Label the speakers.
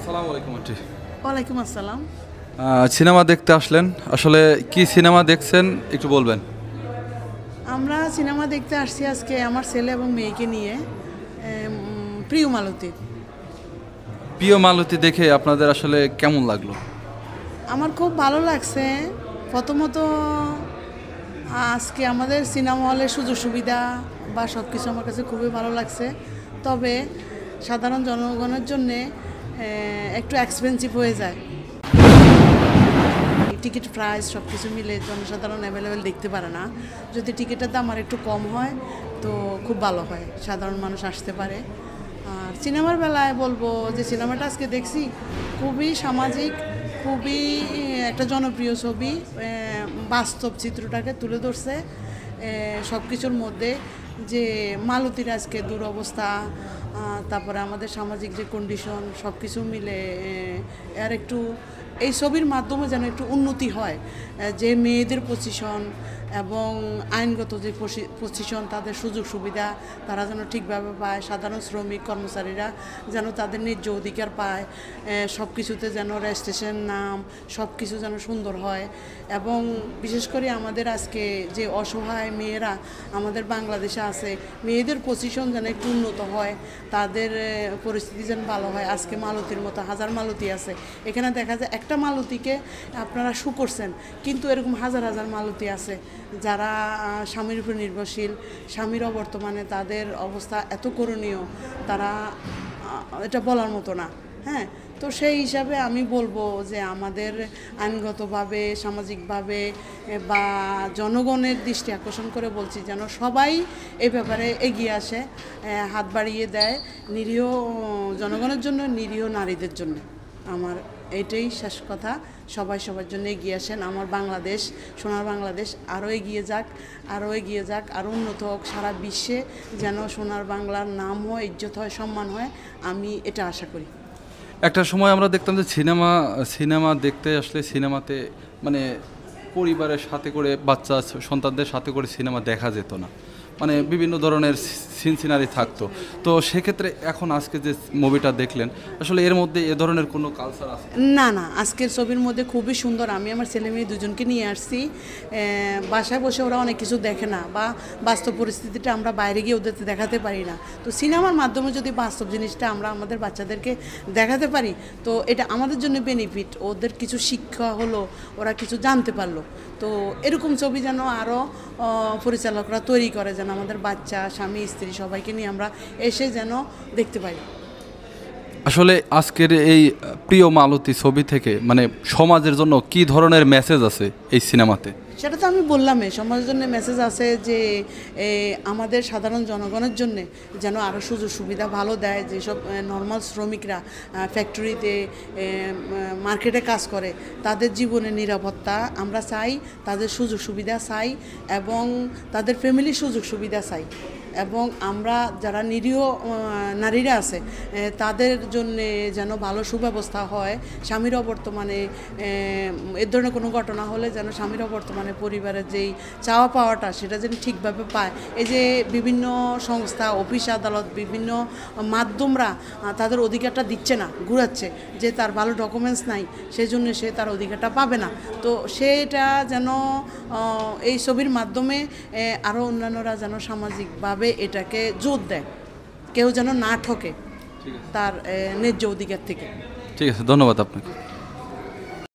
Speaker 1: আসসালামু আলাইকুম আন্টি।
Speaker 2: ওয়ালাইকুম আসসালাম।
Speaker 1: সিনেমা দেখতে আসলেন, আসলে কি সিনেমা দেখছেন একটু বলবেন?
Speaker 2: আমরা সিনেমা দেখতে আসছি আজকে আমার ছেলে এবং মেয়েকে নিয়ে, প্রিয় মালতী।
Speaker 1: প্রিয় মালতী দেখে আপনাদের আসলে কেমন লাগলো?
Speaker 2: আমার খুব ভালো লাগছে। প্রথমত আজকে আমাদের সিনেমা হলের সুযোগ সুবিধা বা সব কিছু আমার কাছে খুবই ভালো লাগছে। তবে সাধারণ জনগণের জন্যে একটু এক্সপেন্সিভ হয়ে যায়। টিকিট প্রাইস সব কিছু মিলে জনসাধারণ অ্যাভেলেবেল দেখতে পারে না। যদি টিকিটের দাম আর একটু কম হয় তো খুব ভালো হয়, সাধারণ মানুষ আসতে পারে। আর সিনেমার বেলায় বলবো যে সিনেমাটা আজকে দেখছি খুবই সামাজিক, খুবই একটা জনপ্রিয় ছবি, বাস্তব চিত্রটাকে তুলে ধরছে সব কিছুর মধ্যে। যে মালতীর আজকে দুরবস্থা, তারপরে আমাদের সামাজিক যে কন্ডিশন সব কিছু মিলে আর একটু এই ছবির মাধ্যমে যেন একটু উন্নতি হয়, যে মেয়েদের পজিশন এবং আইনগত যে পজিশন, তাদের সুযোগ সুবিধা তারা যেন ঠিকভাবে পায়, সাধারণ শ্রমিক কর্মচারীরা যেন তাদের ন্যায্য অধিকার পায়, সব কিছুতে যেন রেজিস্ট্রেশন নাম সব কিছু যেন সুন্দর হয়। এবং বিশেষ করে আমাদের আজকে যে অসহায় মেয়েরা আমাদের বাংলাদেশে আছে, মেয়েদের পজিশন যেন একটু উন্নত হয়, তাদের পরিস্থিতি যেন ভালো হয়। আজকে মালতীর মতো হাজার মালতী আছে, এখানে দেখা যায় একটা মালতীকে আপনারা শু করছেন, কিন্তু এরকম হাজার হাজার মালতী আছে যারা স্বামীর উপর নির্ভরশীল, স্বামীর অবর্তমানে তাদের অবস্থা এত করণীয়, তারা এটা বলার মতো না। হ্যাঁ, তো সেই হিসাবে আমি বলবো যে আমাদের আইনগতভাবে, সামাজিকভাবে বা জনগণের দৃষ্টি আকর্ষণ করে বলছি যেন সবাই এই ব্যাপারে এগিয়ে আসে, হাত বাড়িয়ে দেয় নিরীহ জনগণের জন্য, নিরীহ নারীদের জন্য। আমার এইটাই শেষ কথা। সবাই সবার জন্য এগিয়ে আসেন। আমার বাংলাদেশ, সোনার বাংলাদেশ আরও এগিয়ে যাক, আরও এগিয়ে যাক, আরও উন্নত হোক। সারা বিশ্বে যেন সোনার বাংলার নাম হয়, ইজ্জত হয়, সম্মান হয়, আমি এটা আশা করি।
Speaker 1: একটা সময় আমরা দেখতাম যে সিনেমা দেখতে আসলে সিনেমাতে মানে পরিবারের সাথে করে, বাচ্চা সন্তানদের সাথে করে সিনেমা দেখা যেত না, মানে বিভিন্ন ধরনের সিনারি থাকতো। তো সেক্ষেত্রে এখন আজকে যে মুভিটা দেখলেন, আসলে এর মধ্যে এ ধরনের কোনো কালচার আছে?
Speaker 2: না না, আজকের ছবির মধ্যে খুবই সুন্দর। আমি আমার ছেলে মেয়ে দুজনকে নিয়ে আসছি। বাসায় বসে ওরা অনেক কিছু দেখে না, বা বাস্তব পরিস্থিতিটা আমরা বাইরে গিয়ে ওদের দেখাতে পারি না। তো সিনেমার মাধ্যমে যদি বাস্তব জিনিসটা আমরা আমাদের বাচ্চাদেরকে দেখাতে পারি, তো এটা আমাদের জন্য বেনিফিট। ওদের কিছু শিক্ষা হলো, ওরা কিছু জানতে পারলো। তো এরকম ছবি যেন আরও পরিচালকরা তৈরি করে, যেন আমাদের বাচ্চা, স্বামী, স্ত্রী সবাইকে নিয়ে আমরা এসে যেন দেখতে পাই।
Speaker 1: আসলে আজকের এই প্রিয় মালতী ছবি থেকে মানে সমাজের জন্য কি ধরনের মেসেজ আছে এই সিনেমাতে?
Speaker 2: সেটা তো আমি বললামই, সমাজের জন্য মেসেজ আছে যে আমাদের সাধারণ জনগণের জন্য যেন আরও সুযোগ সুবিধা ভালো দেয়। যেসব নর্মাল শ্রমিকরা ফ্যাক্টরিতে, মার্কেটে কাজ করে, তাদের জীবনের নিরাপত্তা আমরা চাই, তাদের সুযোগ সুবিধা চাই এবং তাদের ফ্যামিলির সুযোগ সুবিধা চাই। এবং আমরা যারা নিরীহ নারীরা আছে তাদের জন্যে যেন ভালো সুব্যবস্থা হয়। স্বামীর অবর্তমানে এ ধরনের কোনো ঘটনা হলে যেন স্বামীর অবর্তমানে পরিবারের যেই চাওয়া পাওয়াটা সেটা যেন ঠিকভাবে পায়। এই যে বিভিন্ন সংস্থা, অফিস আদালত, বিভিন্ন মাধ্যমরা তাদের অধিকারটা দিচ্ছে না, ঘুরাচ্ছে, যে তার ভালো ডকুমেন্টস নাই সেই জন্য সে তার অধিকারটা পাবে না। তো সেটা যেন এই ছবির মাধ্যমে আরও অন্যান্যরা যেন সামাজিকভাবে এটাকে জোর দেয়, কেউ যেন না ঠকে তার ন্যায্য অধিকার থেকে।
Speaker 1: ঠিক আছে, ধন্যবাদ আপনাকে।